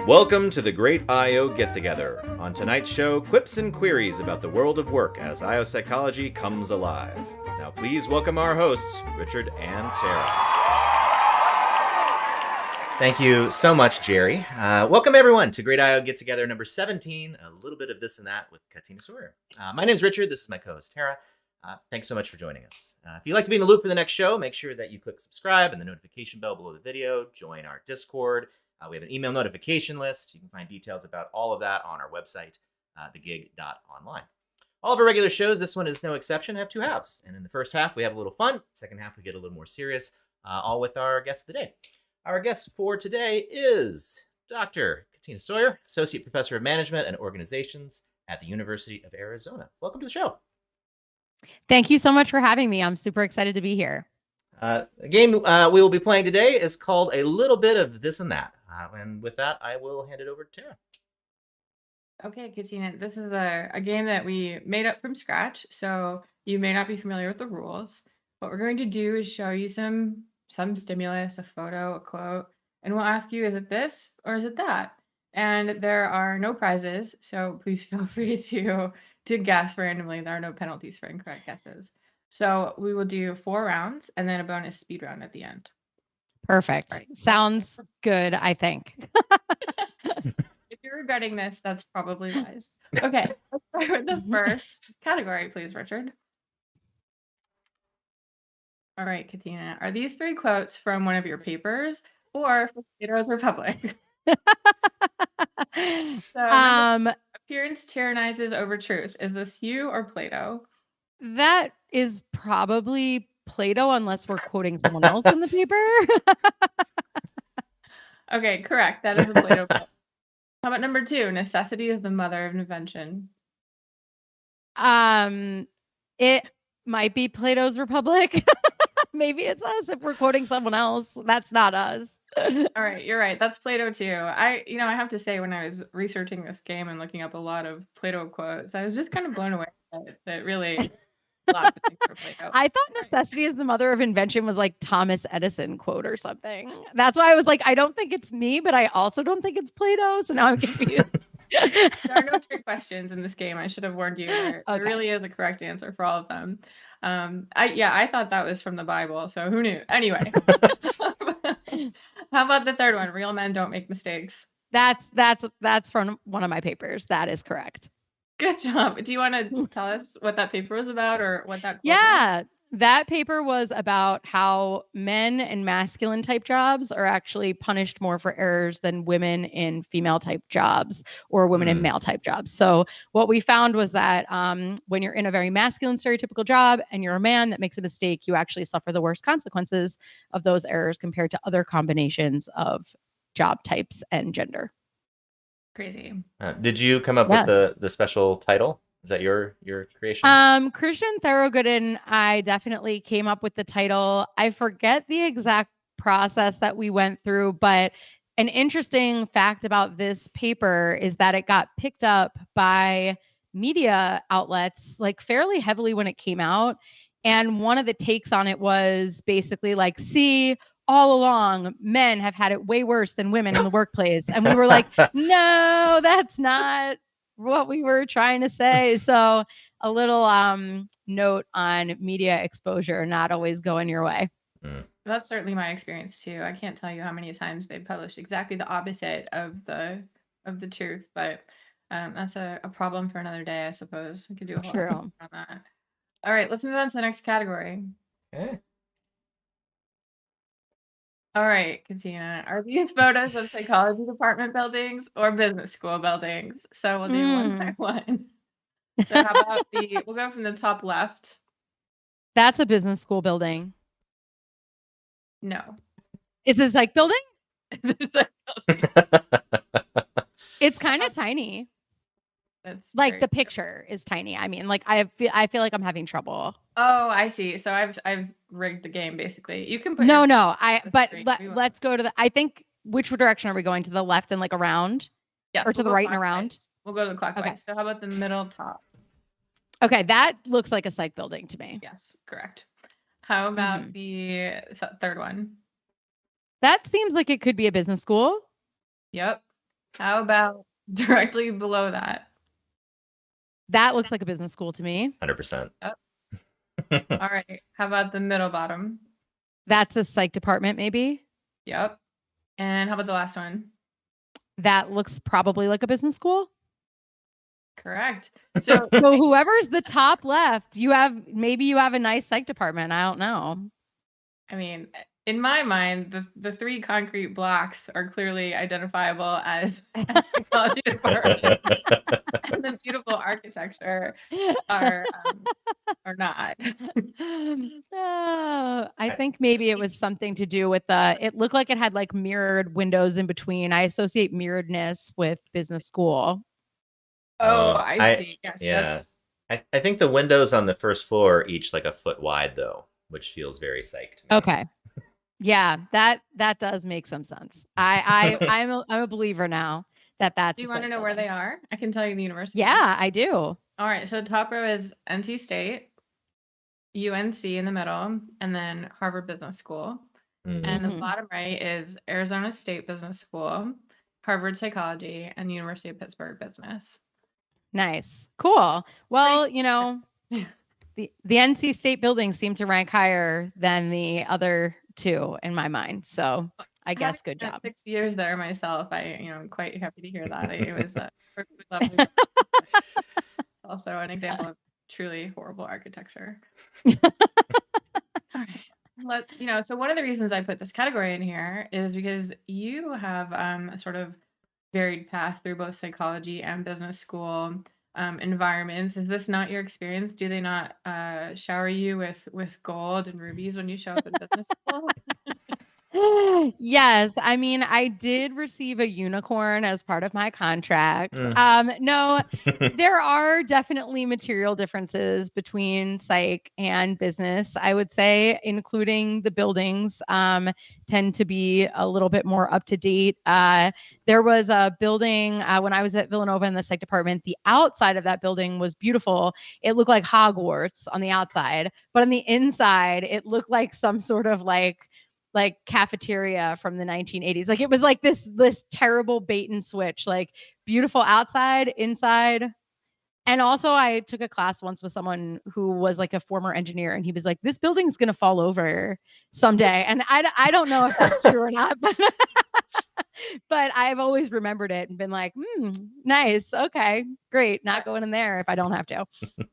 Welcome to the Great I.O. Get-Together. On tonight's show, quips and queries about the world of work as I.O. psychology comes alive. Now please welcome our hosts, Richard and Tara. Thank you so much, Jerry. Welcome everyone to Great I.O. Get-Together number 17, a little bit of this and that with Katina Sawyer. My name is Richard, this is my co-host Tara. Thanks so much for joining us. If you'd like to be in the loop for the next show, make sure that you click subscribe and the notification bell below the video, join our Discord. We have an email notification list. You can find details about all of that on our website, thegig.online. All of our regular shows, this one is no exception, have two halves. And in the first half, we have a little fun. Second half, we get a little more serious, all with our guest today. Our guest for today is Dr. Katina Sawyer, Associate Professor of Management and Organizations at the University of Arizona. Welcome to the show. Thank you so much for having me. I'm super excited to be here. The game we will be playing today is called A Little Bit of This and That. And with that, I will hand it over to Tara. Okay, Katina, this is a game that we made up from scratch, so you may not be familiar with the rules. What we're going to do is show you some stimulus, a photo, a quote, and we'll ask you, is it this or is it that? And there are no prizes, so please feel free to guess randomly. There are no penalties for incorrect guesses. So we will do 4 rounds and then a bonus speed round at the end. Perfect. Right. Sounds good, I think. If you're regretting this, that's probably wise. Okay, let's start with the first category, please, Richard. All right, Katina, are these 3 quotes from one of your papers or from Plato's Republic? Appearance tyrannizes over truth. Is this you or Plato? That is probably Plato, unless we're quoting someone else in the paper. Okay, correct. That is a Plato quote. How about number 2? Necessity is the mother of invention. It might be Plato's Republic. Maybe it's us if we're quoting someone else. That's not us. All right, you're right. That's Plato too. I have to say, when I was researching this game and looking up a lot of Plato quotes, I was just kind of blown away that really lots of things for Plato. I thought necessity is the mother of invention was like Thomas Edison quote or something. That's why I was like, I don't think it's me, but I also don't think it's Plato. So now I'm confused. There are no trick questions in this game. I should have warned you. There really is a correct answer for all of them. I thought that was from the Bible, so who knew? Anyway. How about the third one? Real men don't make mistakes. That's from one of my papers. That is correct. Good job. Do you want to tell us what that paper was about or what that quote was? That paper was about how men in masculine type jobs are actually punished more for errors than women in female type jobs or women in male type jobs. So what we found was that when you're in a very masculine stereotypical job and you're a man that makes a mistake, you actually suffer the worst consequences of those errors compared to other combinations of job types and gender. Crazy. Did you come up with the special title? Is that your creation? Christian Thorogood and I definitely came up with the title. I forget the exact process that we went through, but an interesting fact about this paper is that it got picked up by media outlets like fairly heavily when it came out. And one of the takes on it was basically like, see, all along, men have had it way worse than women in the workplace. And we were like, no, that's not what we were trying to say. So a little note on media exposure not always going your way. That's certainly my experience too. I can't tell you how many times they published exactly the opposite of the truth, but that's a problem for another day, I suppose. We could do a whole episode on that. All right, let's move on to the next category. Okay. All right, Katina, are these photos of psychology department buildings or business school buildings? So we'll do one by one. So how about we'll go from the top left. That's a business school building. No. It's a psych building? It's kind of tiny. That's like the picture is tiny. I mean, like I feel like I'm having trouble. Oh, I see. So I've rigged the game basically. You can put let's go to the. I think which direction are we going? To the left and like around? Yes. Or to the right and around? We'll go to the clockwise. Okay. So how about the middle top? Okay, that looks like a psych building to me. Yes, correct. How about the third one? That seems like it could be a business school. Yep. How about directly below that? That looks like a business school to me. 100%. All right. How about the middle bottom? That's a psych department, maybe. Yep. And how about the last one? That looks probably like a business school. Correct. So So whoever's the top left, you have a nice psych department. I don't know. I mean, in my mind, the three concrete blocks are clearly identifiable as psychology departments, and the beautiful architecture are not. Oh, I think maybe it was something to do with it looked like it had like mirrored windows in between. I associate mirroredness with business school. Oh, I see. Yes, yeah. that's I think the windows on the first floor are each like a foot wide though, which feels very psych to me. Okay. Yeah, that does make some sense. I'm a believer now that that's. Do you want to know where they are? I can tell you the university. Yeah, I do. All right, so the top row is NC State, UNC in the middle, and then Harvard Business School. And the bottom right is Arizona State Business School, Harvard Psychology, and University of Pittsburgh Business. Nice. Cool. Well, you know, the NC State buildings seem to rank higher than the other two in my mind. So I guess good job. 6 years there myself. I'm quite happy to hear that. It was perfectly lovely. Also an example of truly horrible architecture. All right. So one of the reasons I put this category in here is because you have a sort of varied path through both psychology and business school environments. Is this not your experience? Do they not shower you with gold and rubies when you show up in business school? Yes. I mean, I did receive a unicorn as part of my contract. No, there are definitely material differences between psych and business, I would say, including the buildings tend to be a little bit more up to date. There was a building when I was at Villanova in the psych department. The outside of that building was beautiful. It looked like Hogwarts on the outside, but on the inside, it looked like some sort of like cafeteria from the 1980s. Like it was like this terrible bait and switch, like beautiful outside, inside. And also I took a class once with someone who was like a former engineer, and he was like, this building's going to fall over someday. And I don't know if that's true or not, but I've always remembered it and been like, nice. Okay, great. Not going in there if I don't have to.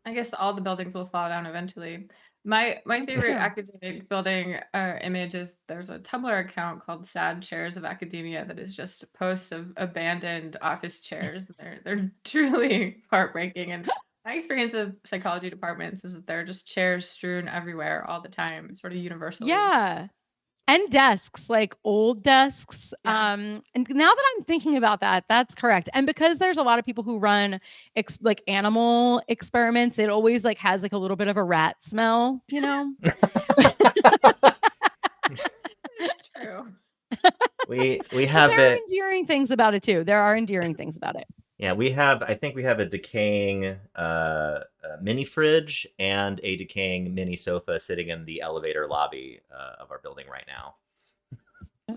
I guess all the buildings will fall down eventually. My favorite academic building image is there's a Tumblr account called Sad Chairs of Academia that is just posts of abandoned office chairs. They're truly heartbreaking. And my experience of psychology departments is that there are just chairs strewn everywhere all the time, sort of universally. Yeah. And desks, like old desks. Yeah. And now that I'm thinking about that, that's correct. And because there's a lot of people who run like animal experiments, it always like has like a little bit of a rat smell, you know? That's true. We have there are endearing things about it too. There are endearing things about it. Yeah, I think we have a decaying mini fridge and a decaying mini sofa sitting in the elevator lobby of our building right now.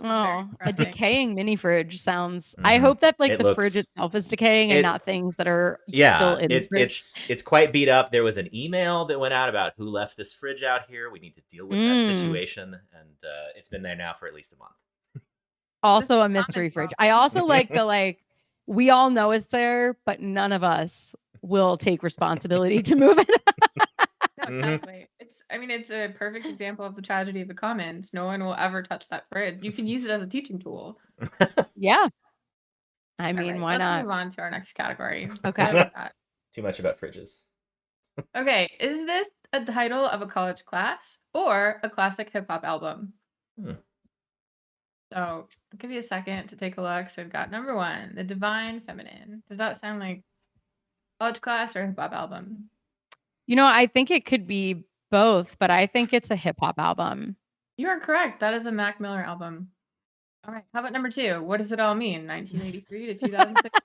Oh, a decaying mini fridge sounds. I hope that like the fridge itself is decaying and not things that are still in the fridge. It's quite beat up. There was an email that went out about who left this fridge out here. We need to deal with that situation, and it's been there now for at least a month. Also a mystery fridge. I also like the we all know it's there, but none of us will take responsibility to move it. No, exactly. It's a perfect example of the tragedy of the commons. No one will ever touch that fridge. You can use it as a teaching tool. Yeah. I mean, why not? Let's move on to our next category. Okay. Too much about fridges. Okay. Is this a title of a college class or a classic hip hop album? So I'll give you a second to take a look. So we've got number 1, The Divine Feminine. Does that sound like college class or hip hop album? You know, I think it could be both, but I think it's a hip hop album. You are correct. That is a Mac Miller album. All right. How about number 2? What does it all mean? 1983 to 2006?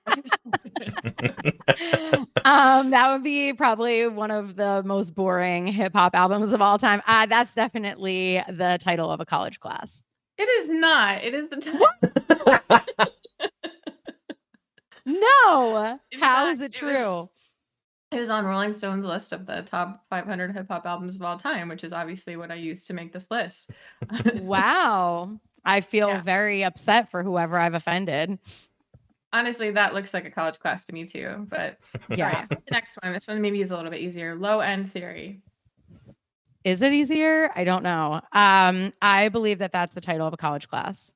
That would be probably one of the most boring hip hop albums of all time. That's definitely the title of a college class. It is not. It is the title. No. In How fact, is it it was true? it was on Rolling Stone's list of the top 500 hip hop albums of all time, which is obviously what I used to make this list. Wow. I feel Yeah. very upset for whoever I've offended. Honestly, that looks like a college class to me too. But all Yeah. right, the next one. This one maybe is a little bit easier. Low End Theory. Is it easier? I don't know. I believe that that's the title of a college class.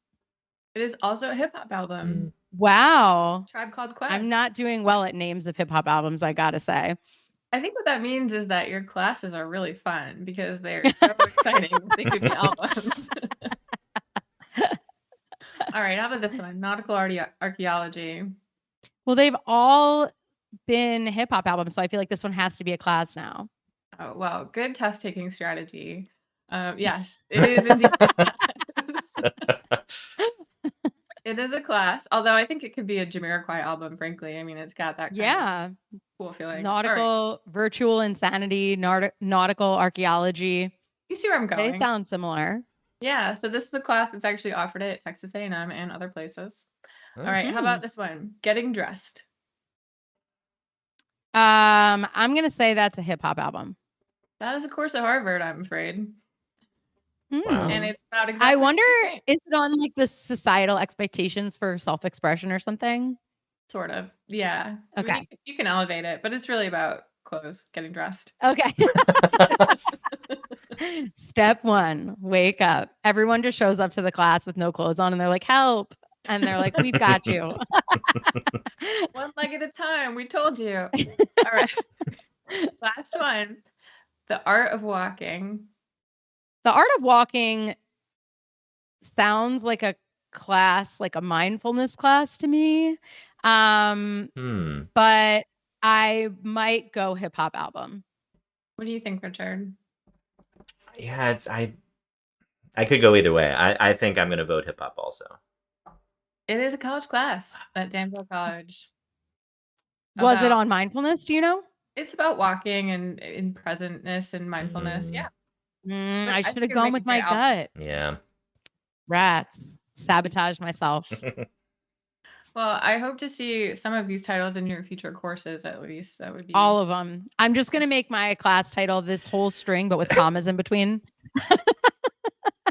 It is also a hip hop album. Wow. Tribe Called Quest. I'm not doing well at names of hip hop albums, I gotta say. I think what that means is that your classes are really fun because they're so exciting. They could be albums. All right, how about this one? Nautical archaeology. Well, they've all been hip hop albums, so I feel like this one has to be a class now. Oh, well, good test taking strategy. Yes, it is indeed a class. It is a class, although I think it could be a Jamiroquai album, frankly. I mean, it's got that kind of cool feeling. Nautical, virtual insanity, nautical archaeology. You see where I'm going. They sound similar. Yeah, so this is a class that's actually offered at Texas A&M and other places. All right, how about this one? Getting Dressed. I'm gonna say that's a hip hop album. That is a course at Harvard, I'm afraid. Wow. And it's about exactly. I wonder, is it on like the societal expectations for self-expression or something? Sort of, yeah. Okay. I mean, you can elevate it, but it's really about clothes, getting dressed. Okay. Step 1, wake up. Everyone just shows up to the class with no clothes on and they're like, help. And they're like, we've got you. One leg at a time. We told you. All right. Last one. The Art of Walking. The Art of Walking sounds like a class, like a mindfulness class to me. But I might go hip hop album. What do you think, Richard? Yeah, I could go either way. I think I'm going to vote hip hop also. It is a college class at Danville College. Was it on mindfulness? Do you know? It's about walking and in presentness and mindfulness. Yeah. I should have gone with my gut. Yeah. Rats. Sabotaged myself. Well, I hope to see some of these titles in your future courses, at least. That would be all of them. I'm just going to make my class title this whole string, but with commas in between.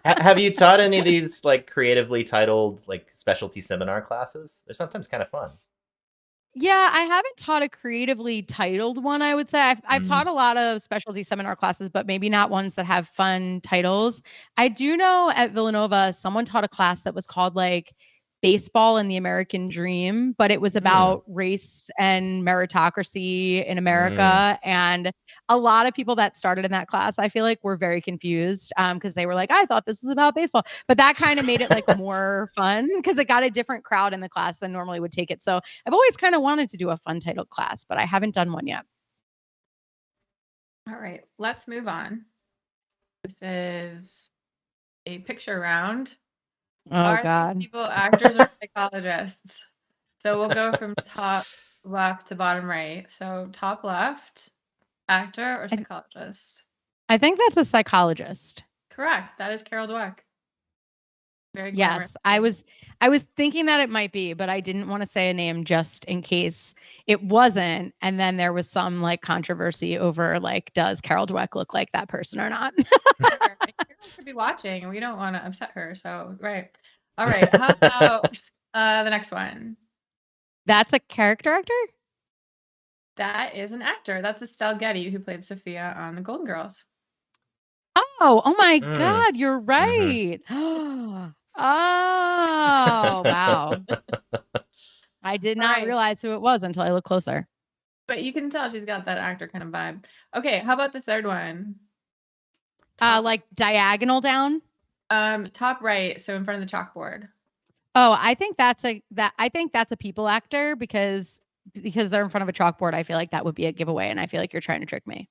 Have you taught any of these like creatively titled like specialty seminar classes? They're sometimes kind of fun. Yeah, I haven't taught a creatively titled one, I would say. I've taught a lot of specialty seminar classes, but maybe not ones that have fun titles. I do know at Villanova, someone taught a class that was called like Baseball and the American Dream, but it was about race and meritocracy in America. And a lot of people that started in that class, I feel like were very confused because they were like, I thought this was about baseball. But that kind of made it like more fun because it got a different crowd in the class than normally would take it. So I've always kind of wanted to do a fun titled class, but I haven't done one yet. All right, let's move on. This is a picture round. Oh, God. These people actors or psychologists? So we'll go from top left to bottom right. So top left, actor or psychologist? I think that's a psychologist. Correct. That is Carol Dweck. Very yes, I was thinking that it might be, but I didn't want to say a name just in case it wasn't. And then there was some like controversy over like, does Carol Dweck look like that person or not? Carol could be watching and we don't want to upset her. So, right. All right. How about the next one? That's a character actor? That is an actor. That's Estelle Getty, who played Sophia on The Golden Girls. Oh my God, you're right. Oh, wow. I did not realize who it was until I looked closer. But you can tell she's got that actor kind of vibe. Okay, how about the third one? Like diagonal down? Top right, so in front of the chalkboard. Oh, I think that's a people actor because they're in front of a chalkboard. I feel like that would be a giveaway, and I feel like you're trying to trick me.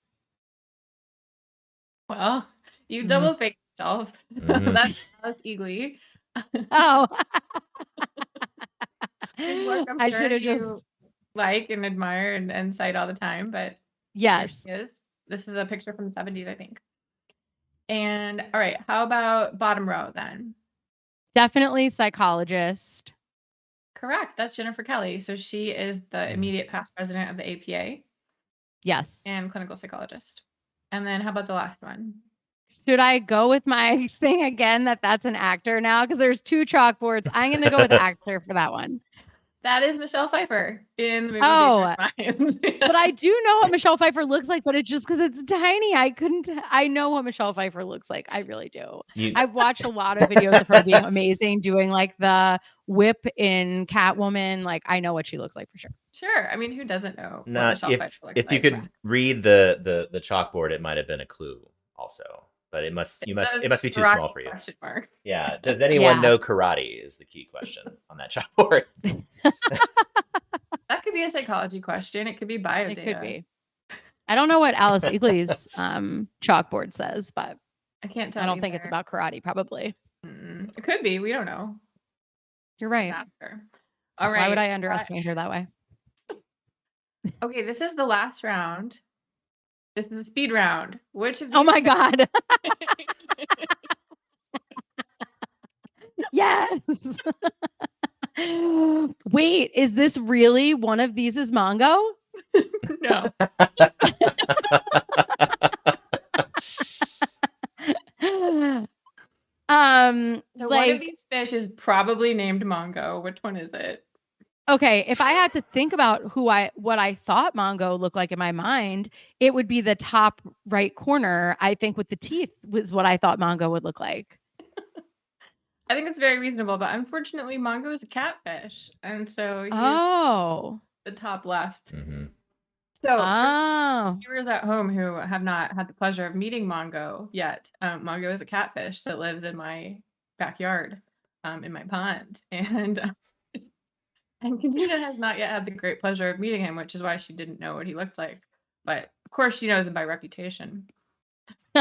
Well, you double faked yourself. That's Eagly. Oh. I'm sure you like and admire and cite all the time, but yes, this is a picture from the 70s, I think. And all right, how about bottom row then? Definitely psychologist. Correct. That's Jennifer Kelly. So she is the immediate past president of the APA Yes. and clinical psychologist. And then how about the last one? Should I go with my thing again that's an actor now? Because there's 2 chalkboards. I'm going to go with actor for that one. That is Michelle Pfeiffer in the movie Oh, Dangerous Minds. but I do know what Michelle Pfeiffer looks like, but it's just because it's tiny. I know what Michelle Pfeiffer looks like. I really do. I've watched a lot of videos of her being amazing, doing like the whip in Catwoman. Like, I know what she looks like for sure. Sure. I mean, who doesn't know what Not Michelle Pfeiffer looks if you like? could read the chalkboard, it might have been a clue also. But it must be too small for you. Question mark. Yeah. Does anyone know karate is the key question on that chalkboard. That could be a psychology question. It could be bio data. It could be. I don't know what Alice Eagley's chalkboard says, but I can't tell. I don't think it's about karate, probably. It could be. We don't know. You're right. All right. Why would I underestimate her that way? Okay, this is the last round. This is the speed round. Which of these? Oh my God. Yes. Wait, is this really one of these is Mongo? No. So one of these fish is probably named Mongo. Which one is it? Okay, if I had to think about what I thought Mongo looked like in my mind, it would be the top right corner. I think with the teeth was what I thought Mongo would look like. I think it's very reasonable, but unfortunately, Mongo is a catfish, and so he's the top left. Mm-hmm. So for viewers at home who have not had the pleasure of meeting Mongo yet, Mongo is a catfish that lives in my backyard, in my pond, and Katina has not yet had the great pleasure of meeting him, which is why she didn't know what he looked like. But of course, she knows him by reputation.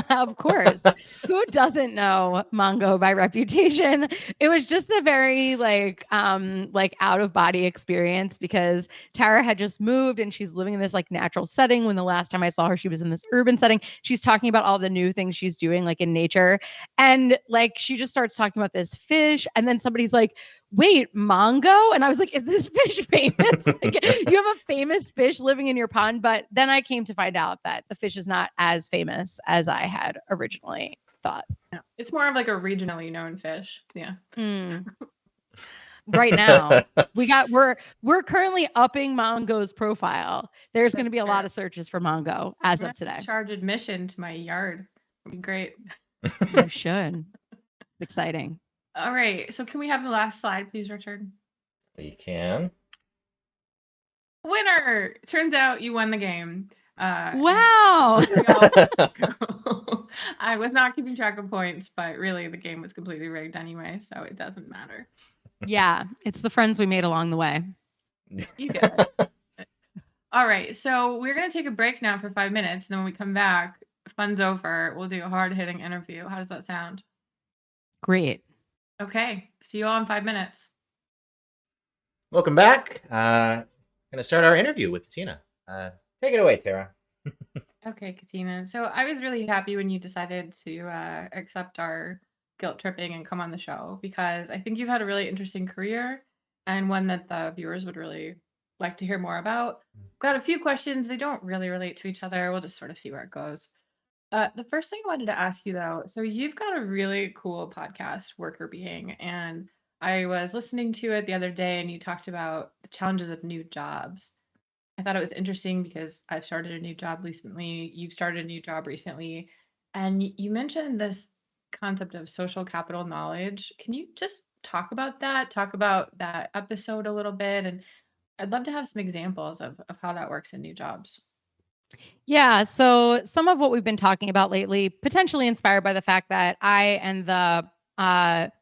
Of course. Who doesn't know Mongo by reputation? It was just a very like out of body experience because Tara had just moved and she's living in this like natural setting. When the last time I saw her, she was in this urban setting. She's talking about all the new things she's doing like in nature. And like she just starts talking about this fish. And then somebody's like, wait, Mongo? And I was like, is this fish famous? Like, you have a famous fish living in your pond. But then I came to find out that the fish is not as famous as I had originally thought. Yeah. It's more of like a regionally known fish. Yeah. Right now, we're currently upping Mongo's profile. There's going to be a lot of searches for Mongo as of today. Charge admission to my yard. It'd be great. You should. It's exciting. All right. So can we have the last slide, please, Richard? We can. Winner! Turns out you won the game. Wow. I was not keeping track of points, but really the game was completely rigged anyway, so it doesn't matter. Yeah, it's the friends we made along the way. You get it. All right. So we're going to take a break now for 5 minutes. And then when we come back, fun's over. We'll do a hard-hitting interview. How does that sound? Great. Okay. See you all in 5 minutes. Welcome back. Going to start our interview with Katina. Take it away, Tara. Okay, Katina. So I was really happy when you decided to accept our guilt tripping and come on the show because I think you've had a really interesting career and one that the viewers would really like to hear more about. Got a few questions. They don't really relate to each other. We'll just sort of see where it goes. The first thing I wanted to ask you though, so you've got a really cool podcast, Worker Being, and I was listening to it the other day and you talked about the challenges of new jobs. I thought it was interesting because I've started a new job recently. You've started a new job recently. And you mentioned this concept of social capital knowledge. Can you just talk about that? Talk about that episode a little bit? And I'd love to have some examples of how that works in new jobs. Yeah. So some of what we've been talking about lately, potentially inspired by the fact that I and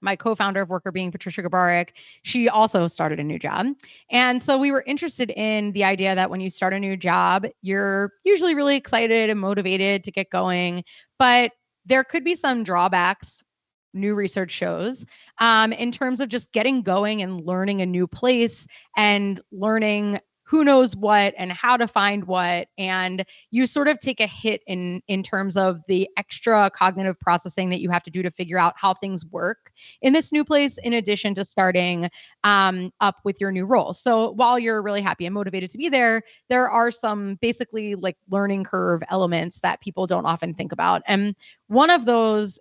my co-founder of Worker Being, Patricia Gabarik, she also started a new job. And so we were interested in the idea that when you start a new job, you're usually really excited and motivated to get going, but there could be some drawbacks, new research shows, in terms of just getting going and learning a new place and learning who knows what and how to find what. And you sort of take a hit in terms of the extra cognitive processing that you have to do to figure out how things work in this new place, in addition to starting up with your new role. So while you're really happy and motivated to be there, there are some basically like learning curve elements that people don't often think about. And one of those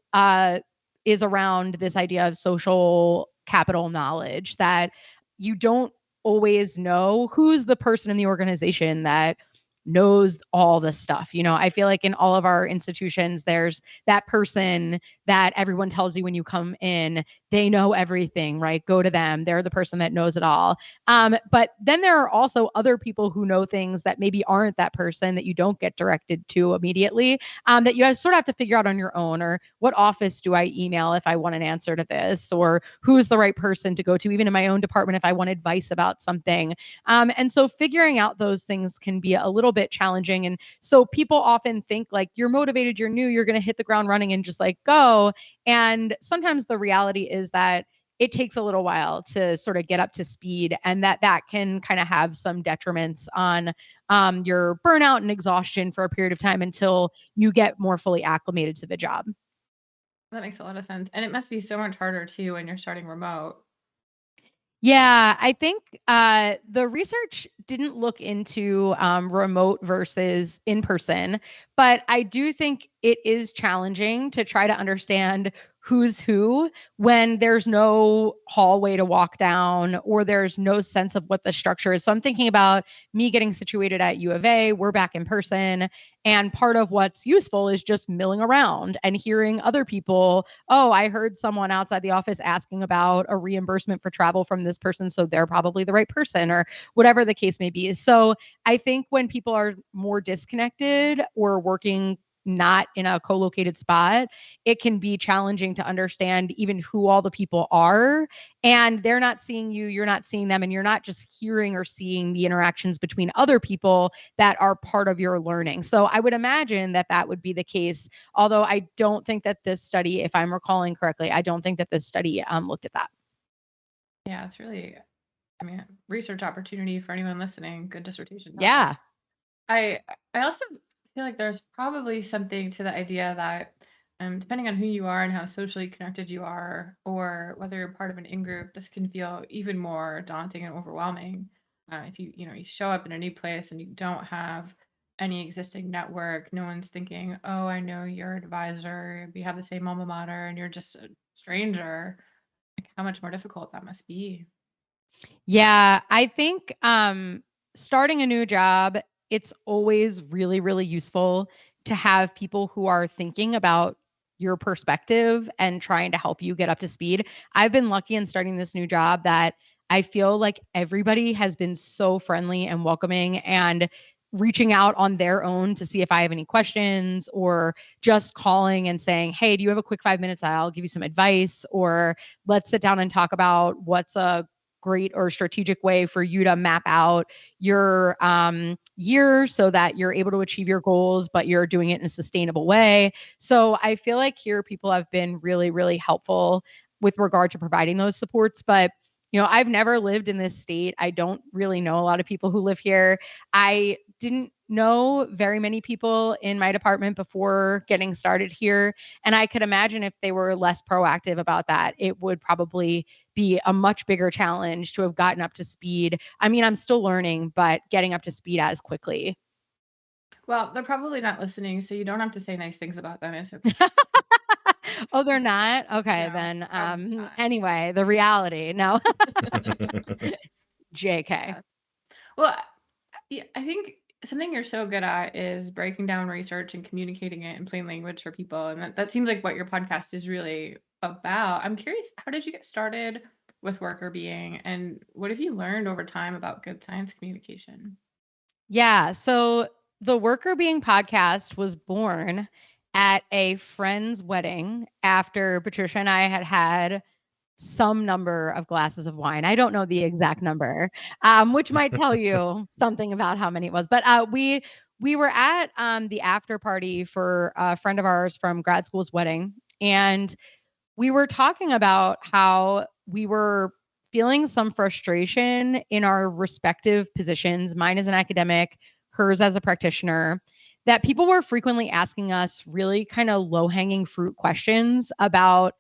is around this idea of social capital knowledge, that you don't always know who's the person in the organization that knows all this stuff. I feel like in all of our institutions, there's that person that everyone tells you when you come in, they know everything, right? Go to them. They're the person that knows it all. But then there are also other people who know things that maybe aren't that person, that you don't get directed to immediately, that you sort of have to figure out on your own. Or what office do I email if I want an answer to this? Or who's the right person to go to, even in my own department, if I want advice about something. And so figuring out those things can be a little bit challenging. And so people often think like, you're motivated, you're new, you're going to hit the ground running and just like go. And sometimes the reality is that it takes a little while to sort of get up to speed, and that can kind of have some detriments on your burnout and exhaustion for a period of time until you get more fully acclimated to the job. That makes a lot of sense. And it must be so much harder too when you're starting remote. Yeah, I think the research didn't look into remote versus in person, but I do think it is challenging to try to understand who's who when there's no hallway to walk down or there's no sense of what the structure is. So I'm thinking about me getting situated at U of A. We're back in person. And part of what's useful is just milling around and hearing other people. Oh, I heard someone outside the office asking about a reimbursement for travel from this person, so they're probably the right person, or whatever the case may be. So I think when people are more disconnected or working not in a co-located spot, it can be challenging to understand even who all the people are. And they're not seeing you, you're not seeing them, and you're not just hearing or seeing the interactions between other people that are part of your learning. So I would imagine that that would be the case. Although I don't think that this study, if I'm recalling correctly, I don't think that this study looked at that. Yeah, it's really, I mean, research opportunity for anyone listening. Good dissertation topic. Yeah. I also feel like there's probably something to the idea that depending on who you are and how socially connected you are, or whether you're part of an in-group, this can feel even more daunting and overwhelming. If you show up in a new place and you don't have any existing network, no one's thinking, oh, I know your advisor, we have the same alma mater, and you're just a stranger. Like, how much more difficult that must be. Yeah, I think starting a new job, it's always really, really useful to have people who are thinking about your perspective and trying to help you get up to speed. I've been lucky in starting this new job that I feel like everybody has been so friendly and welcoming and reaching out on their own to see if I have any questions, or just calling and saying, hey, do you have a quick 5 minutes? I'll give you some advice, or let's sit down and talk about what's a great or strategic way for you to map out your year so that you're able to achieve your goals, but you're doing it in a sustainable way. So I feel like here people have been really, really helpful with regard to providing those supports. But I've never lived in this state. I don't really know a lot of people who live here. I didn't know very many people in my department before getting started here. And I could imagine if they were less proactive about that, it would probably be a much bigger challenge to have gotten up to speed. I mean, I'm still learning, but getting up to speed as quickly. Well, they're probably not listening, so you don't have to say nice things about them. It's okay. Oh, they're not? Okay, No, then. probably not. Anyway, the reality. No. JK. Yeah. Well, yeah, I think something you're so good at is breaking down research and communicating it in plain language for people. And that seems like what your podcast is really about. I'm curious, how did you get started with worker being, and what have you learned over time about good science communication? Yeah. So the Worker Being podcast was born at a friend's wedding after Patricia and I had had some number of glasses of wine. I don't know the exact number, which might tell you something about how many it was. But we were at the after party for a friend of ours from grad school's wedding, and we were talking about how we were feeling some frustration in our respective positions, mine as an academic, hers as a practitioner, that people were frequently asking us really kind of low-hanging fruit questions about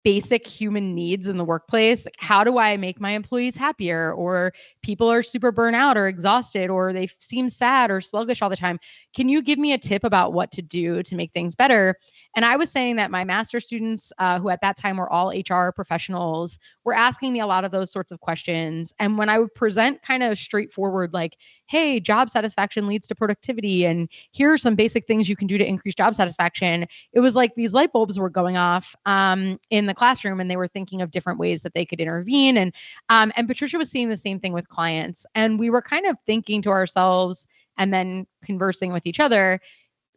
basic human needs in the workplace. Like, how do I make my employees happier? Or people are super burnt out or exhausted, or they seem sad or sluggish all the time. Can you give me a tip about what to do to make things better? And I was saying that my master students, who at that time were all HR professionals, were asking me a lot of those sorts of questions. And when I would present kind of straightforward, like, hey, job satisfaction leads to productivity, and here are some basic things you can do to increase job satisfaction, it was like these light bulbs were going off in the classroom, and they were thinking of different ways that they could intervene. And Patricia was seeing the same thing with clients, and we were kind of thinking to ourselves and then conversing with each other,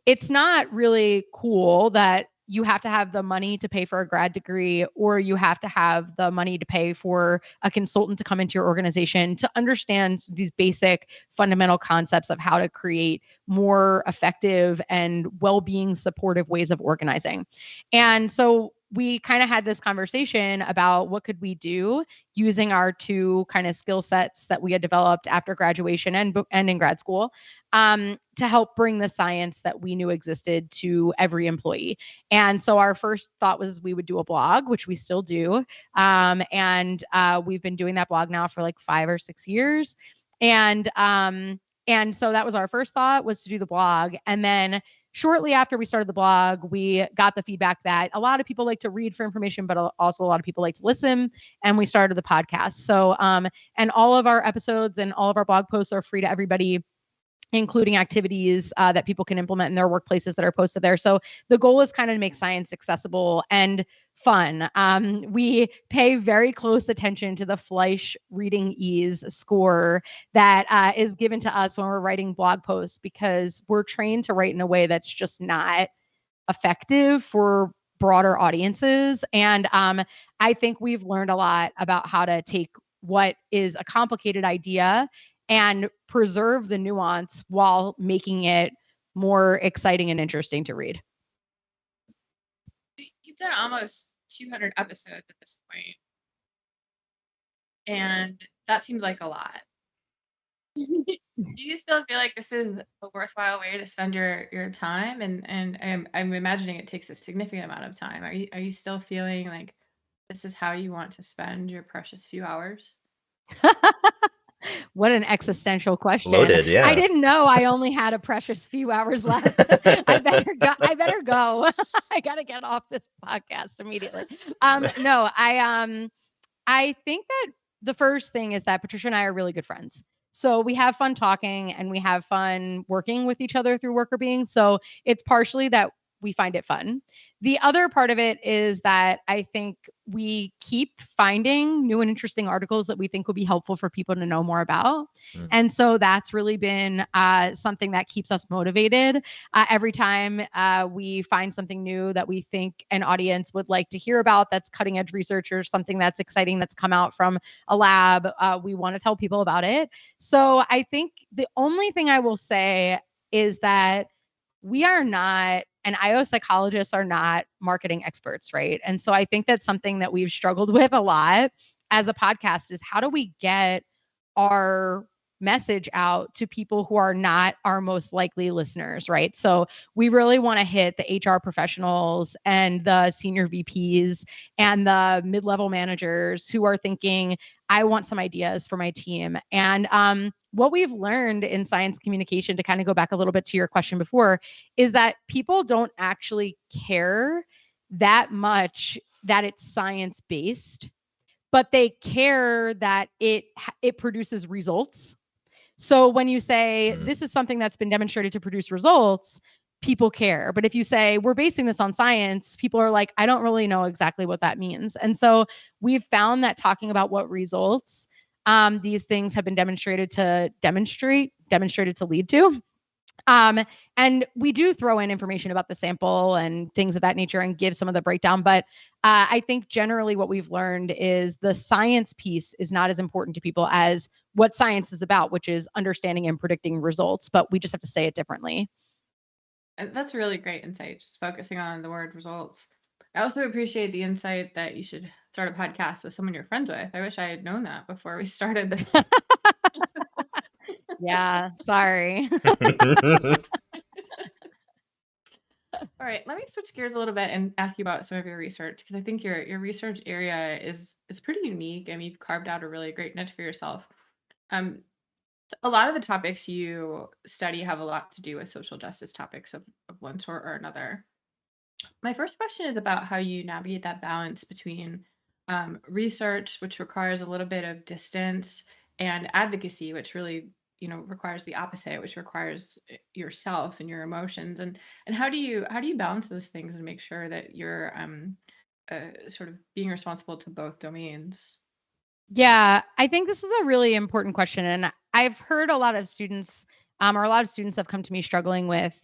it's not really cool that you have to have the money to pay for a grad degree, or you have to have the money to pay for a consultant to come into your organization to understand these basic fundamental concepts of how to create more effective and well-being supportive ways of organizing. And so we kind of had this conversation about what could we do using our two kind of skill sets that we had developed after graduation and in grad school, to help bring the science that we knew existed to every employee. And so our first thought was we would do a blog, which we still do. And we've been doing that blog now for like 5 or 6 years. And so that was our first thought, was to do the blog. And then shortly after we started the blog, we got the feedback that a lot of people like to read for information, but also a lot of people like to listen. And we started the podcast. So, and all of our episodes and all of our blog posts are free to everybody, including activities that people can implement in their workplaces that are posted there. So the goal is kind of to make science accessible and fun. We pay very close attention to the Fleisch reading ease score that is given to us when we're writing blog posts, because we're trained to write in a way that's just not effective for broader audiences. And I think we've learned a lot about how to take what is a complicated idea and preserve the nuance while making it more exciting and interesting to read. You've done almost 200 episodes at this point, and that seems like a lot. Do you still feel like this is a worthwhile way to spend your time? And I'm imagining it takes a significant amount of time. Are you still feeling like this is how you want to spend your precious few hours? What an existential question. Loaded, yeah. I didn't know I only had a precious few hours left. I better go. I got to get off this podcast immediately. No, I think that the first thing is that Patricia and I are really good friends. So we have fun talking and we have fun working with each other through Worker Beings. So it's partially that we find it fun. The other part of it is that I think we keep finding new and interesting articles that we think will be helpful for people to know more about. And so that's really been something that keeps us motivated. Every time we find something new that we think an audience would like to hear about, that's cutting edge research or something that's exciting that's come out from a lab, we want to tell people about it. So I think the only thing I will say is that we are not, and IO psychologists are not marketing experts, right? And so I think that's something that we've struggled with a lot as a podcast, is how do we get our message out to people who are not our most likely listeners, right? So we really want to hit the HR professionals and the senior VPs and the mid-level managers who are thinking, I want some ideas for my team. And what we've learned in science communication, to kind of go back a little bit to your question before, is that people don't actually care that much that it's science-based, but they care that it produces results. So when you say this is something that's been demonstrated to produce results, people care. But if you say we're basing this on science, people are like, I don't really know exactly what that means. And so we've found that talking about what results these things have been demonstrated to lead to. And we do throw in information about the sample and things of that nature and give some of the breakdown. But I think generally what we've learned is the science piece is not as important to people as what science is about, which is understanding and predicting results. But we just have to say it differently. And that's really great insight, just focusing on the word results. I also appreciate the insight that you should start a podcast with someone you're friends with. I wish I had known that before we started this. Yeah, sorry. All right, let me switch gears a little bit and ask you about some of your research, because I think your research area is pretty unique, and you've carved out a really great niche for yourself. Um, a lot of the topics you study have a lot to do with social justice topics of one sort or another. My first question is about how you navigate that balance between research, which requires a little bit of distance, and advocacy, which really, requires the opposite, which requires yourself and your emotions. And how do you balance those things and make sure that you're sort of being responsible to both domains? Yeah, I think this is a really important question. And I've heard a lot of students, or a lot of students have come to me struggling with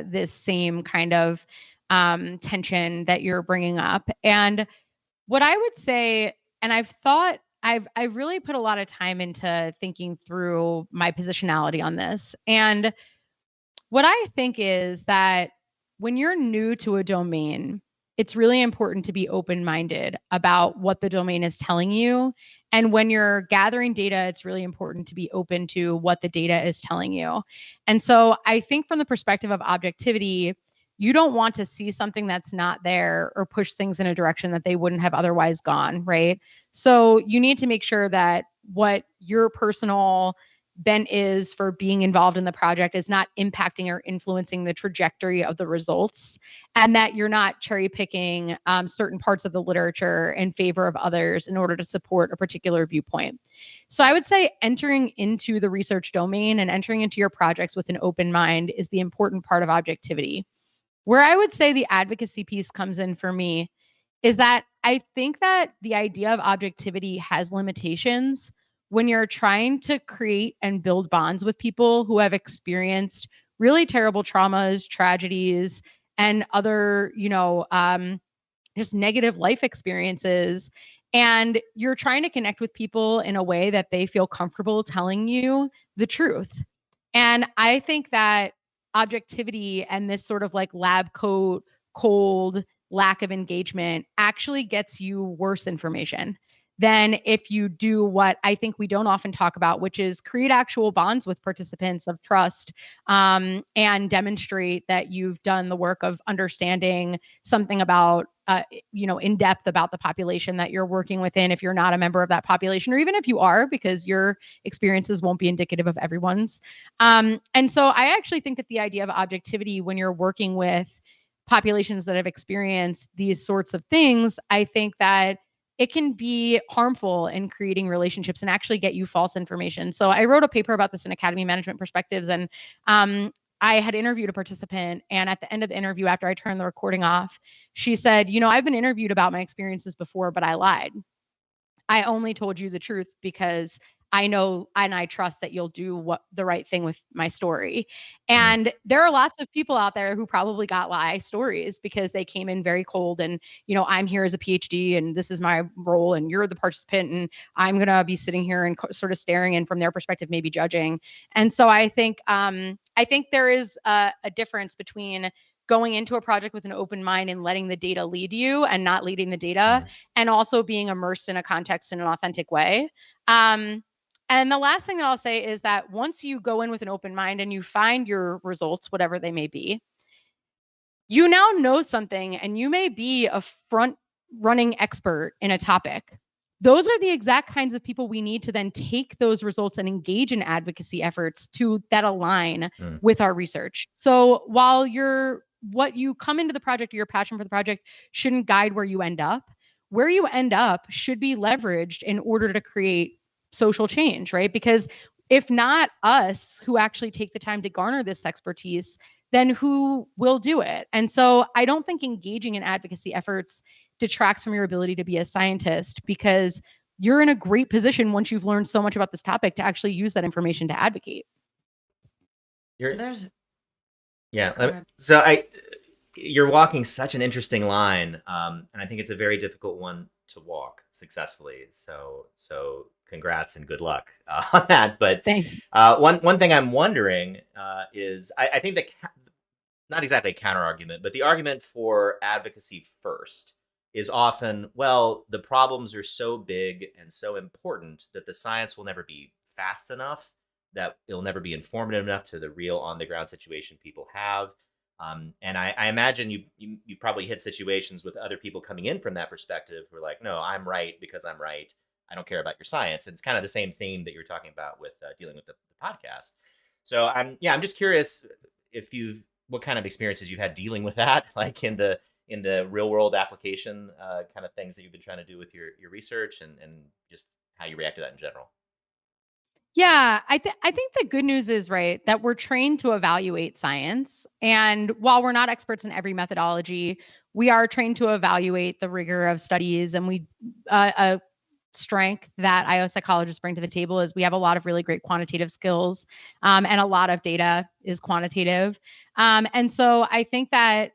this same kind of tension that you're bringing up. And what I would say, and I've really put a lot of time into thinking through my positionality on this. And what I think is that when you're new to a domain, it's really important to be open minded about what the domain is telling you. And when you're gathering data, it's really important to be open to what the data is telling you. And so I think from the perspective of objectivity, you don't want to see something that's not there or push things in a direction that they wouldn't have otherwise gone, right? So you need to make sure that what your personal bent is for being involved in the project is not impacting or influencing the trajectory of the results, and that you're not cherry picking certain parts of the literature in favor of others in order to support a particular viewpoint. So I would say entering into the research domain and entering into your projects with an open mind is the important part of objectivity. Where I would say the advocacy piece comes in for me is that I think that the idea of objectivity has limitations when you're trying to create and build bonds with people who have experienced really terrible traumas, tragedies, and other, just negative life experiences. And you're trying to connect with people in a way that they feel comfortable telling you the truth. And I think that objectivity and this sort of like lab coat, cold lack of engagement actually gets you worse information than if you do what I think we don't often talk about, which is create actual bonds with participants of trust, and demonstrate that you've done the work of understanding something about, in depth about the population that you're working within, if you're not a member of that population, or even if you are, because your experiences won't be indicative of everyone's. And so I actually think that the idea of objectivity when you're working with populations that have experienced these sorts of things, I think that it can be harmful in creating relationships and actually get you false information. So I wrote a paper about this in Academy Management Perspectives, and I had interviewed a participant, and at the end of the interview, after I turned the recording off, she said, I've been interviewed about my experiences before, but I lied. I only told you the truth because I know and I trust that you'll do what the right thing with my story. And there are lots of people out there who probably got lie stories because they came in very cold and, I'm here as a PhD and this is my role and you're the participant and I'm going to be sitting here and sort of staring in from their perspective, maybe judging. And so I think there is a difference between going into a project with an open mind and letting the data lead you and not leading the data, and also being immersed in a context in an authentic way. And the last thing that I'll say is that once you go in with an open mind and you find your results, whatever they may be, you now know something and you may be a front running expert in a topic. Those are the exact kinds of people we need to then take those results and engage in advocacy efforts that align with our research. So while what you come into the project or your passion for the project shouldn't guide where you end up should be leveraged in order to create social change, right? Because if not us who actually take the time to garner this expertise, then who will do it? And so I don't think engaging in advocacy efforts detracts from your ability to be a scientist, because you're in a great position once you've learned so much about this topic to actually use that information to advocate. You're walking such an interesting line, and I think it's a very difficult one to walk successfully. So congrats and good luck on that. But one thing I'm wondering is I think that not exactly a counter argument, but the argument for advocacy first is often, well, the problems are so big and so important that the science will never be fast enough, that it'll never be informative enough to the real on the ground situation people have. And I imagine you probably hit situations with other people coming in from that perspective who are like, no, I'm right because I'm right. I don't care about your science. And it's kind of the same theme that you're talking about with dealing with the podcast. So I'm just curious if you've what kind of experiences you've had dealing with that, like in the real world application kind of things that you've been trying to do with your research and just how you react to that in general. Yeah, I think the good news is, right, that we're trained to evaluate science. And while we're not experts in every methodology, we are trained to evaluate the rigor of studies. And a strength that IO psychologists bring to the table is we have a lot of really great quantitative skills, and a lot of data is quantitative. And so I think that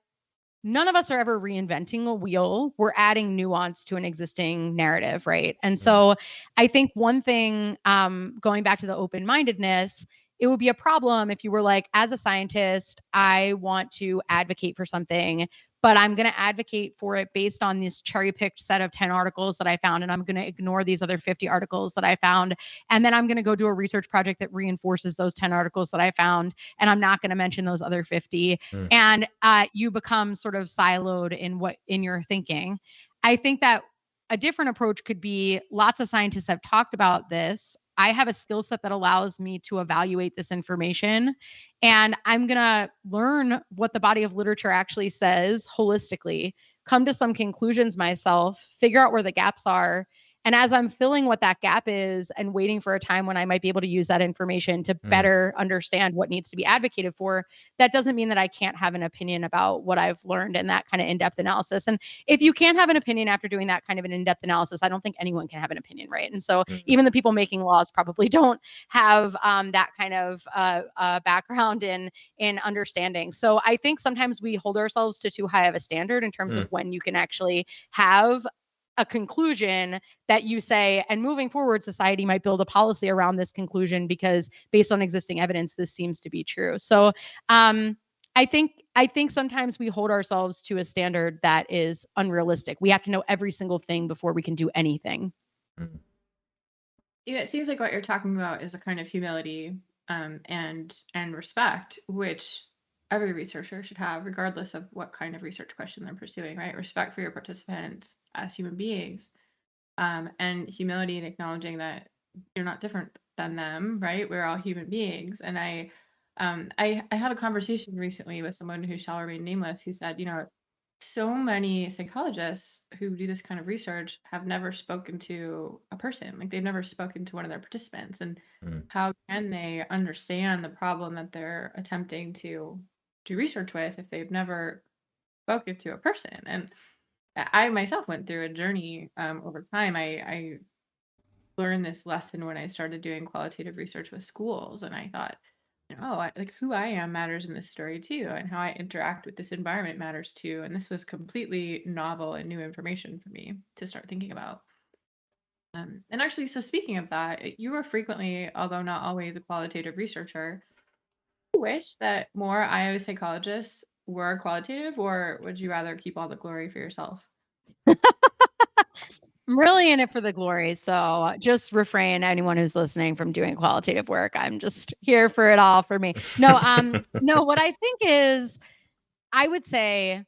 none of us are ever reinventing a wheel. We're adding nuance to an existing narrative, right? And Mm, so I think one thing, going back to the open mindedness, it would be a problem if you were like, as a scientist, I want to advocate for something, but I'm going to advocate for it based on this cherry picked set of 10 articles that I found. And I'm going to ignore these other 50 articles that I found. And then I'm going to go do a research project that reinforces those 10 articles that I found. And I'm not going to mention those other 50, mm, and you become sort of siloed in your thinking. I think that a different approach could be, lots of scientists have talked about this. I have a skill set that allows me to evaluate this information, and I'm going to learn what the body of literature actually says holistically, come to some conclusions myself, figure out where the gaps are. And as I'm filling what that gap is and waiting for a time when I might be able to use that information to mm, better understand what needs to be advocated for, that doesn't mean that I can't have an opinion about what I've learned in that kind of in-depth analysis. And if you can't have an opinion after doing that kind of an in-depth analysis, I don't think anyone can have an opinion, right? And so mm, even the people making laws probably don't have that kind of background in understanding. So I think sometimes we hold ourselves to too high of a standard in terms mm, of when you can actually have a conclusion that you say, and moving forward, society might build a policy around this conclusion because based on existing evidence, this seems to be true. So um, I think sometimes we hold ourselves to a standard that is unrealistic. We have to know every single thing before we can do anything. mm, Yeah, it seems like what you're talking about is a kind of humility, and respect, which every researcher should have, regardless of what kind of research question they're pursuing, right? Respect for your participants as human beings, and humility in acknowledging that you're not different than them, right? We're all human beings. And I had a conversation recently with someone who shall remain nameless, who said, so many psychologists who do this kind of research have never spoken to a person, like they've never spoken to one of their participants, and mm, how can they understand the problem that they're attempting to do research with if they've never spoken to a person? And I myself went through a journey, over time. I learned this lesson when I started doing qualitative research with schools, and I thought, like who I am matters in this story too, and how I interact with this environment matters too. And this was completely novel and new information for me to start thinking about. And actually, so speaking of that, you are frequently, although not always, a qualitative researcher. I wish that more IO psychologists were qualitative, or would you rather keep all the glory for yourself? I'm really in it for the glory. So just refrain anyone who's listening from doing qualitative work. I'm just here for it all for me. No, what I think is, I would say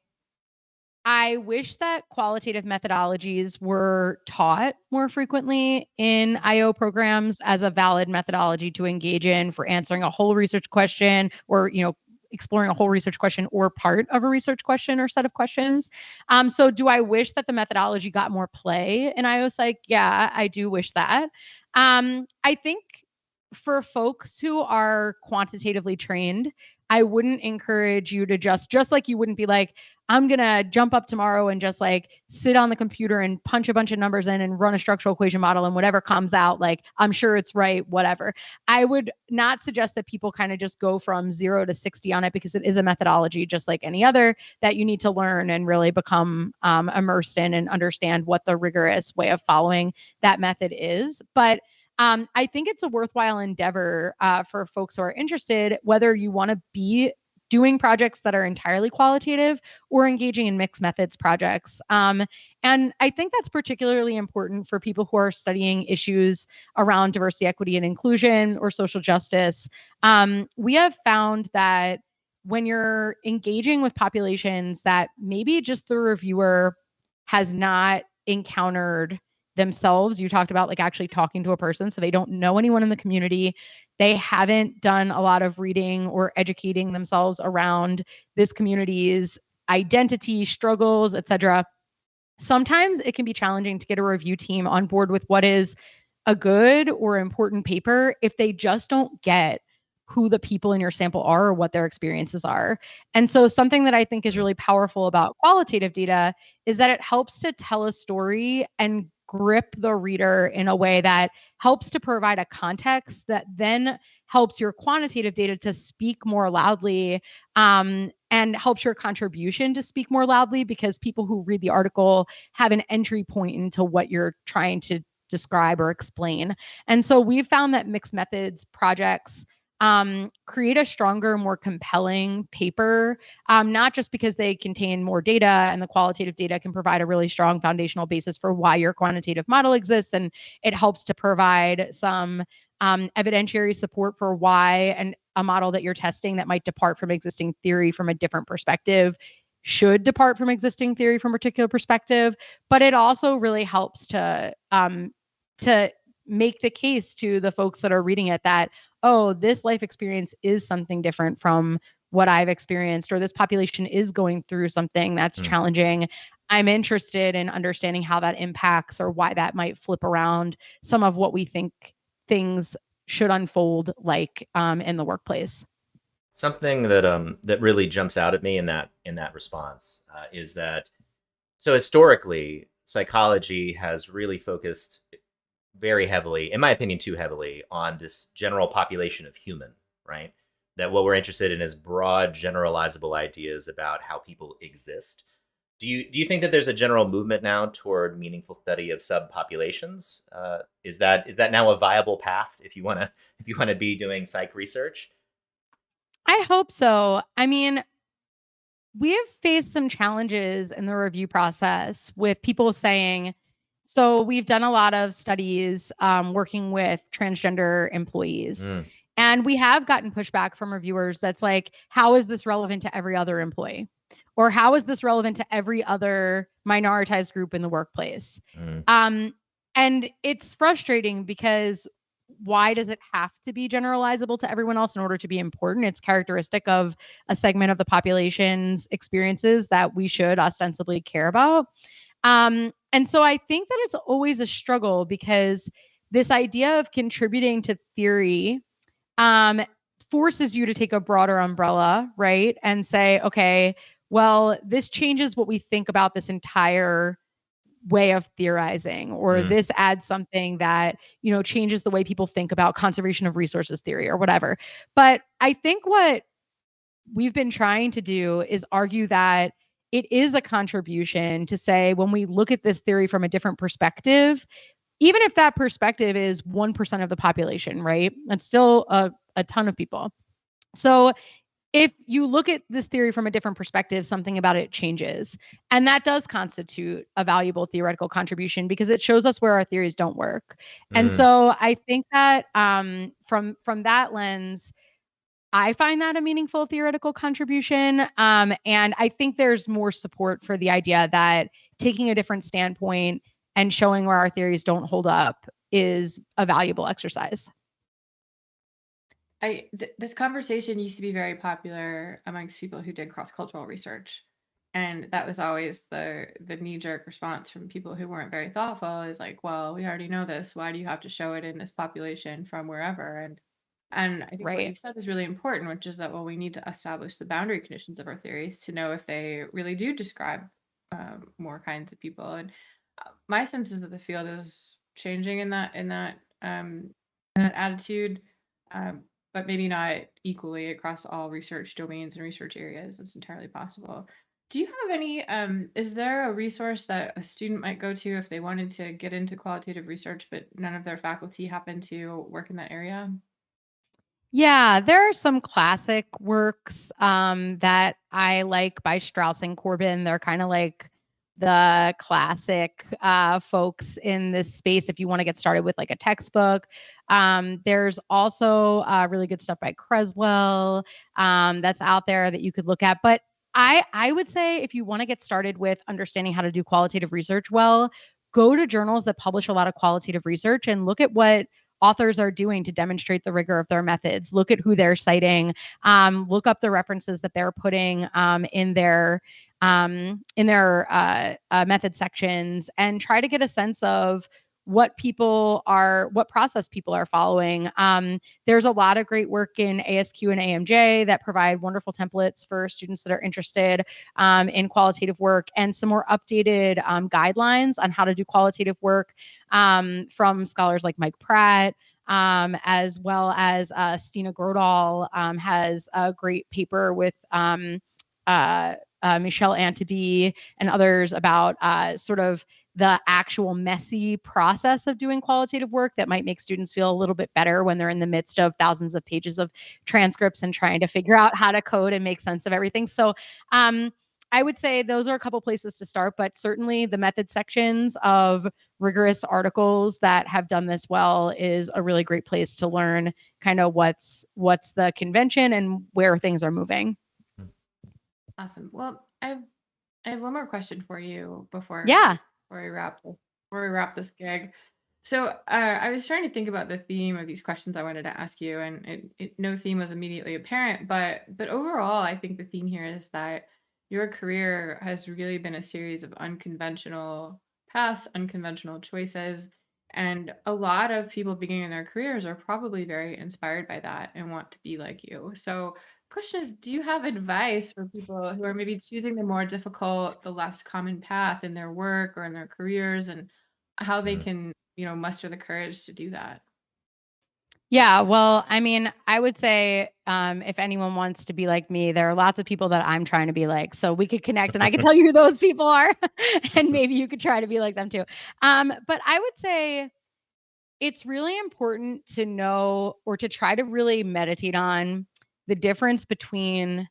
I wish that qualitative methodologies were taught more frequently in IO programs as a valid methodology to engage in for answering a whole research question, or, exploring a whole research question or part of a research question or set of questions. So do I wish that the methodology got more play in IO Psych? Yeah, I do wish that. I think for folks who are quantitatively trained, I wouldn't encourage you to just like you wouldn't be like, I'm going to jump up tomorrow and just like sit on the computer and punch a bunch of numbers in and run a structural equation model, and whatever comes out, like, I'm sure it's right, whatever. I would not suggest that people kind of just go from 0 to 60 on it, because it is a methodology just like any other that you need to learn and really become immersed in and understand what the rigorous way of following that method is. But I think it's a worthwhile endeavor for folks who are interested, whether you want to be doing projects that are entirely qualitative or engaging in mixed methods projects. And I think that's particularly important for people who are studying issues around diversity, equity, and inclusion or social justice. We have found that when you're engaging with populations that maybe just the reviewer has not encountered themselves, you talked about like actually talking to a person, so they don't know anyone in the community, they haven't done a lot of reading or educating themselves around this community's identity, struggles, etc. Sometimes it can be challenging to get a review team on board with what is a good or important paper if they just don't get who the people in your sample are or what their experiences are. And so something that I think is really powerful about qualitative data is that it helps to tell a story and grip the reader in a way that helps to provide a context that then helps your quantitative data to speak more loudly, and helps your contribution to speak more loudly because people who read the article have an entry point into what you're trying to describe or explain. And so we've found that mixed methods projects create a stronger, more compelling paper, not just because they contain more data and the qualitative data can provide a really strong foundational basis for why your quantitative model exists. And it helps to provide some evidentiary support for why a model that you're testing that might depart from existing theory from a different perspective should depart from existing theory from a particular perspective. But it also really helps to make the case to the folks that are reading it that, oh, this life experience is something different from what I've experienced, or this population is going through something that's Mm. challenging. I'm interested in understanding how that impacts or why that might flip around some of what we think things should unfold like in the workplace. Something that really jumps out at me in that response is that so historically psychology has really focused very heavily, in my opinion, too heavily on this general population of human, right? That what we're interested in is broad, generalizable ideas about how people exist. Do you think that there's a general movement now toward meaningful study of subpopulations? Is that now a viable path if you want to be doing psych research? I hope so. I mean, we have faced some challenges in the review process with people saying, so we've done a lot of studies working with transgender employees. Mm, And we have gotten pushback from reviewers that's like, how is this relevant to every other employee? Or how is this relevant to every other minoritized group in the workplace? mm, Um, and it's frustrating because why does it have to be generalizable to everyone else in order to be important? It's characteristic of a segment of the population's experiences that we should ostensibly care about. And so I think that it's always a struggle because this idea of contributing to theory um, forces you to take a broader umbrella, right? And say, okay, well, this changes what we think about this entire way of theorizing, or mm. this adds something that, changes the way people think about conservation of resources theory or whatever. But I think what we've been trying to do is argue that it is a contribution to say when we look at this theory from a different perspective, even if that perspective is 1% of the population, right? That's still a ton of people. So if you look at this theory from a different perspective, something about it changes. And that does constitute a valuable theoretical contribution because it shows us where our theories don't work. And Mm. so I think that from that lens, I find that a meaningful theoretical contribution. And I think there's more support for the idea that taking a different standpoint and showing where our theories don't hold up is a valuable exercise. This conversation used to be very popular amongst people who did cross-cultural research, and that was always the knee-jerk response from people who weren't very thoughtful is like, well, we already know this. Why do you have to show it in this population from wherever? And I think what Right. you've said is really important, which is that, well, we need to establish the boundary conditions of our theories to know if they really do describe more kinds of people. And my sense is that the field is changing in that attitude, um, but maybe not equally across all research domains and research areas. It's entirely possible. Do you have any, is there a resource that a student might go to if they wanted to get into qualitative research, but none of their faculty happen to work in that area? Yeah, there are some classic works that I like by Strauss and Corbin. They're kind of like the classic folks in this space if you want to get started with like a textbook. There's also really good stuff by Creswell that's out there that you could look at. But I would say if you want to get started with understanding how to do qualitative research well, go to journals that publish a lot of qualitative research and look at what authors are doing to demonstrate the rigor of their methods. Look at who they're citing. Look up the references that they're putting in their method sections, and try to get a sense of what process people are following. There's a lot of great work in ASQ and AMJ that provide wonderful templates for students that are interested in qualitative work, and some more updated guidelines on how to do qualitative work from scholars like Mike Pratt, as well as Stina Grodal has a great paper with Michelle Anteby and others about sort of the actual messy process of doing qualitative work that might make students feel a little bit better when they're in the midst of thousands of pages of transcripts and trying to figure out how to code and make sense of everything. So I would say those are a couple places to start, but certainly the method sections of rigorous articles that have done this well is a really great place to learn kind of what's the convention and where things are moving. Awesome. Well, I have one more question for you Yeah. before we wrap this gig. So I was trying to think about the theme of these questions I wanted to ask you, and no theme was immediately apparent, but overall, I think the theme here is that your career has really been a series of unconventional paths, unconventional choices, and a lot of people beginning their careers are probably very inspired by that and want to be like you. So question is, do you have advice for people who are maybe choosing the more difficult, the less common path in their work or in their careers, and how they Mhm. can, muster the courage to do that? Yeah, well, I mean, I would say if anyone wants to be like me, there are lots of people that I'm trying to be like. So we could connect and I could tell you who those people are, and maybe you could try to be like them too. But I would say it's really important to know, or to try to really meditate on, the difference between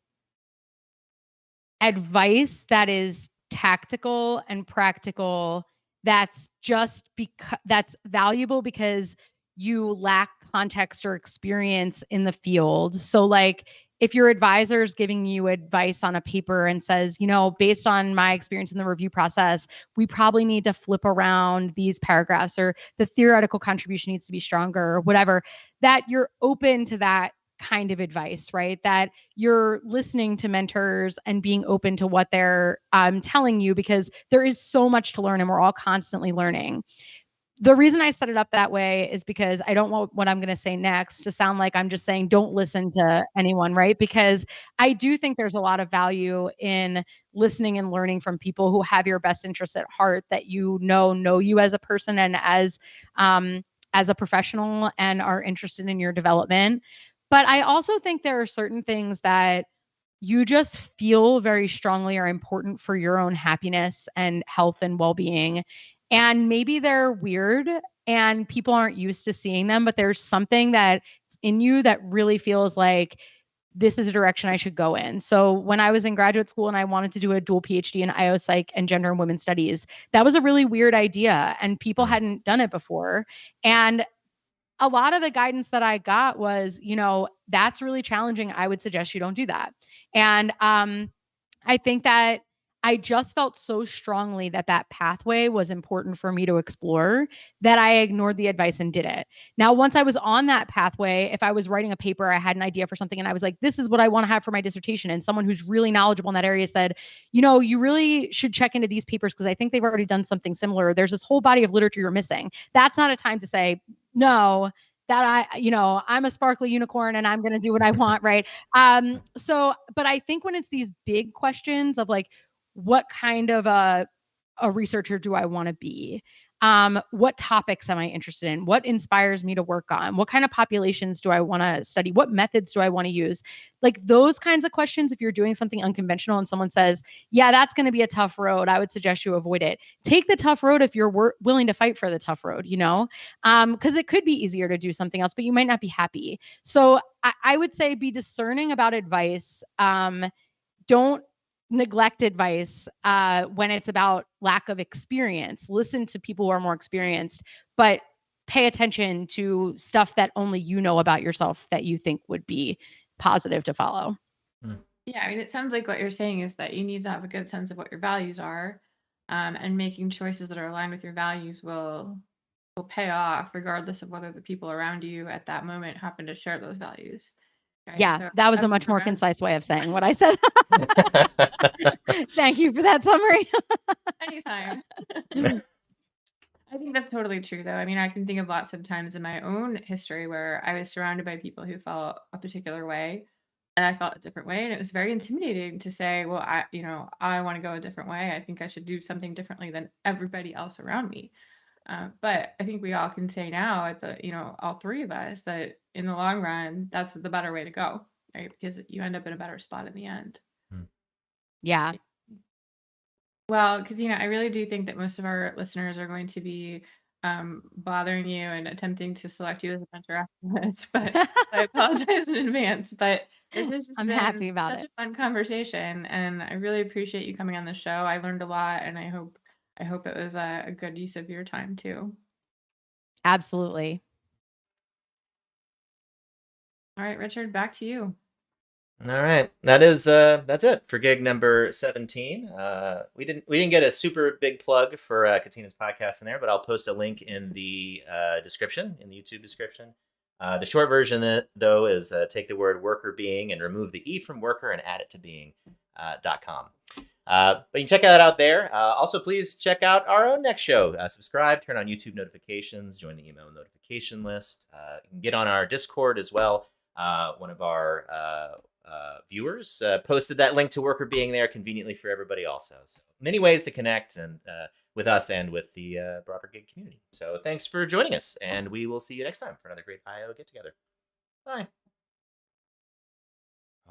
advice that is tactical and practical, that's valuable because you lack context or experience in the field. So like if your advisor is giving you advice on a paper and says, based on my experience in the review process, we probably need to flip around these paragraphs, or the theoretical contribution needs to be stronger, or whatever, that you're open to that kind of advice, right? That you're listening to mentors and being open to what they're telling you, because there is so much to learn and we're all constantly learning. The reason I set it up that way is because I don't want what I'm going to say next to sound like I'm just saying don't listen to anyone, right? Because I do think there's a lot of value in listening and learning from people who have your best interests at heart, that know you as a person and as a professional, and are interested in your development. But I also think there are certain things that you just feel very strongly are important for your own happiness and health and well-being. And maybe they're weird and people aren't used to seeing them, but there's something that's in you that really feels like this is a direction I should go in. So when I was in graduate school and I wanted to do a dual PhD in IO Psych and gender and women's studies, that was a really weird idea and people hadn't done it before. And a lot of the guidance that I got was, that's really challenging. I would suggest you don't do that. And I think that I just felt so strongly that that pathway was important for me to explore, that I ignored the advice and did it. Now, once I was on that pathway, if I was writing a paper, I had an idea for something and I was like, this is what I want to have for my dissertation. And someone who's really knowledgeable in that area said, you really should check into these papers because I think they've already done something similar. There's this whole body of literature you're missing. That's not a time to say, no, that I'm a sparkly unicorn and I'm going to do what I want. Right. But I think when it's these big questions of like, what kind of a researcher do I want to be? What topics am I interested in? What inspires me to work on? What kind of populations do I want to study? What methods do I want to use? Like those kinds of questions, if you're doing something unconventional and someone says, yeah, that's going to be a tough road, I would suggest you avoid it. Take the tough road if you're willing to fight for the tough road, you know, because it could be easier to do something else, but you might not be happy. So I would say be discerning about advice. Don't neglect advice when it's about lack of experience. Listen to people who are more experienced, but pay attention to stuff that only you know about yourself that you think would be positive to follow. Yeah, I mean, it sounds like what you're saying is that you need to have a good sense of what your values are, and making choices that are aligned with your values will pay off regardless of whether the people around you at that moment happen to share those values. Right? Yeah, So that was a that's much more progress. concise way of saying what I said. Thank you for that summary. Anytime. I think that's totally true, though. I mean, I can think of lots of times in my own history where I was surrounded by people who felt a particular way, and I felt a different way, and it was very intimidating to say, "Well, I want to go a different way. I think I should do something differently than everybody else around me." But I think we all can say now, all three of us, that in the long run, that's the better way to go, right? Because you end up in a better spot in the end. Yeah. Well, Katina, I really do think that most of our listeners are going to be bothering you and attempting to select you as a mentor after this, but I apologize in advance. But this has just I'm been happy about such it. a fun conversation, and I really appreciate you coming on the show. I learned a lot, and I hope it was a good use of your time too. Absolutely. All right, Richard, back to you. All right, that's it for gig number 17. We didn't get a super big plug for Katina's podcast in there, but I'll post a link in the description, in the YouTube description. The short version, though, is take the word worker being and remove the E from worker and add it to being.com. But you can check that out there. Also, please check out our own next show. Subscribe, turn on YouTube notifications, join the email notification list. You can get on our Discord as well. One of our viewers posted that link to worker being there conveniently for everybody also. So many ways to connect and with us and with the broader gig community. So thanks for joining us, and we will see you next time for another great IO get together. Bye.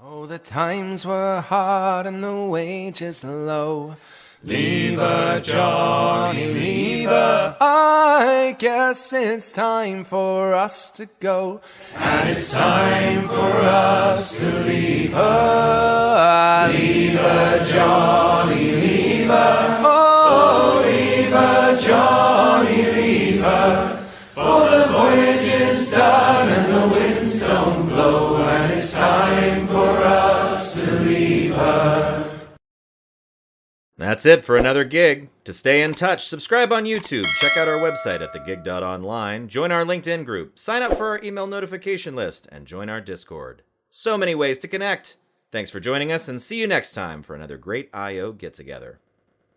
Oh, the times were hard and the wages low. Leave her, Johnny, leave her. I guess it's time for us to go. And it's time for us to leave her. Leave her, Johnny, leave her. Oh, leave her, Johnny, leave her. For the voyage is done and the winds don't blow, and it's time for us to leave her. That's it for another gig. To stay in touch, subscribe on YouTube, check out our website at thegig.online, join our LinkedIn group, sign up for our email notification list, and join our Discord. So many ways to connect. Thanks for joining us, and see you next time for another great IO get-together.